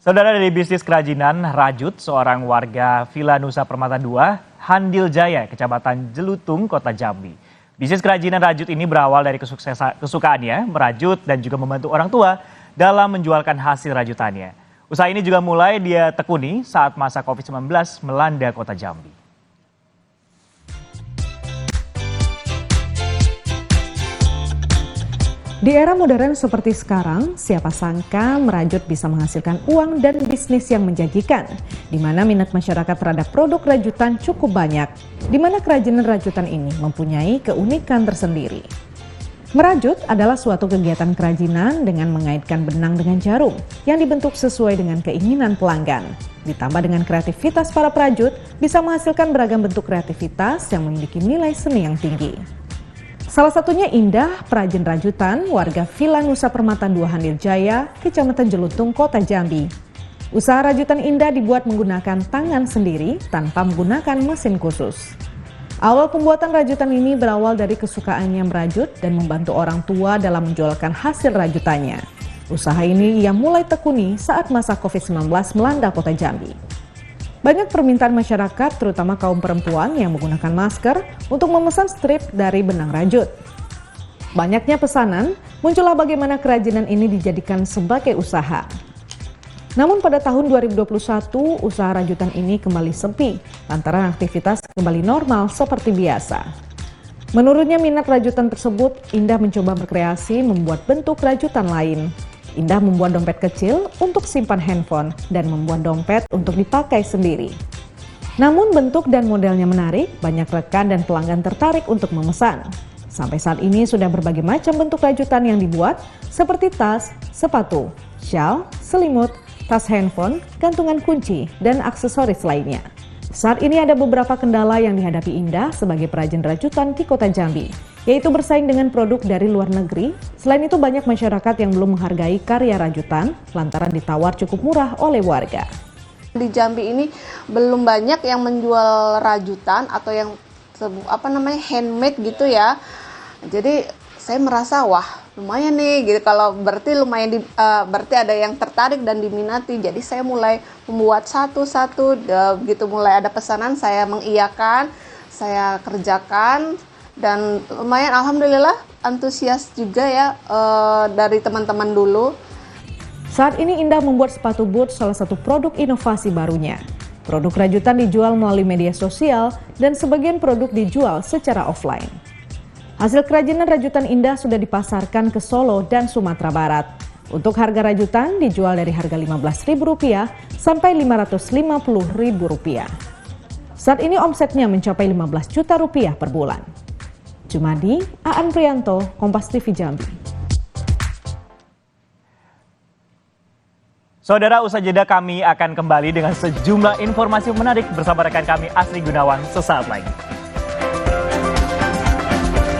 Saudara, dari bisnis kerajinan rajut, seorang warga Villa Nusa Permata II, Handil Jaya, Kecamatan Jelutung, Kota Jambi. Bisnis kerajinan rajut ini berawal dari kesukaannya merajut dan juga membantu orang tua dalam menjualkan hasil rajutannya. Usaha ini juga mulai dia tekuni saat masa COVID-19 melanda Kota Jambi. Di era modern seperti sekarang, siapa sangka merajut bisa menghasilkan uang dan bisnis yang menjanjikan, di mana minat masyarakat terhadap produk rajutan cukup banyak, di mana kerajinan rajutan ini mempunyai keunikan tersendiri. Merajut adalah suatu kegiatan kerajinan dengan mengaitkan benang dengan jarum yang dibentuk sesuai dengan keinginan pelanggan. Ditambah dengan kreativitas para perajut, bisa menghasilkan beragam bentuk kreativitas yang memiliki nilai seni yang tinggi. Salah satunya Indah, perajin rajutan warga Villa Nusa Permata II Handil Jaya, Kecamatan Jelutung, Kota Jambi. Usaha rajutan Indah dibuat menggunakan tangan sendiri tanpa menggunakan mesin khusus. Awal pembuatan rajutan ini berawal dari kesukaannya merajut dan membantu orang tua dalam menjualkan hasil rajutannya. Usaha ini ia mulai tekuni saat masa COVID-19 melanda Kota Jambi. Banyak permintaan masyarakat, terutama kaum perempuan yang menggunakan masker untuk memesan strip dari benang rajut. Banyaknya pesanan, muncullah bagaimana kerajinan ini dijadikan sebagai usaha. Namun pada tahun 2021, usaha rajutan ini kembali sepi, lantaran aktivitas kembali normal seperti biasa. Menurutnya minat rajutan tersebut, Indah mencoba berkreasi membuat bentuk rajutan lain. Indah membuat dompet kecil untuk simpan handphone dan membuat dompet untuk dipakai sendiri. Namun bentuk dan modelnya menarik, banyak rekan dan pelanggan tertarik untuk memesan. Sampai saat ini sudah berbagai macam bentuk rajutan yang dibuat seperti tas, sepatu, shawl, selimut, tas handphone, gantungan kunci, dan aksesoris lainnya. Saat ini ada beberapa kendala yang dihadapi Indah sebagai perajin rajutan di Kota Jambi, yaitu bersaing dengan produk dari luar negeri. Selain itu banyak masyarakat yang belum menghargai karya rajutan lantaran ditawar cukup murah oleh warga. Di Jambi ini belum banyak yang menjual rajutan atau yang handmade gitu ya. Jadi saya merasa wah lumayan nih gitu, kalau berarti lumayan berarti ada yang tertarik dan diminati. Jadi saya mulai membuat satu-satu gitu, mulai ada pesanan saya mengiyakan, saya kerjakan. Dan lumayan alhamdulillah antusias juga ya dari teman-teman dulu. Saat ini Indah membuat sepatu boot, salah satu produk inovasi barunya. Produk rajutan dijual melalui media sosial dan sebagian produk dijual secara offline. Hasil kerajinan rajutan Indah sudah dipasarkan ke Solo dan Sumatera Barat. Untuk harga rajutan dijual dari harga Rp15.000 sampai Rp550.000. Saat ini omsetnya mencapai Rp15 juta per bulan. Jumadi, Aan Prianto, Kompas TV Jambi. Saudara, usai jeda kami akan kembali dengan sejumlah informasi menarik bersama rekan kami Asri Gunawan sesaat lagi.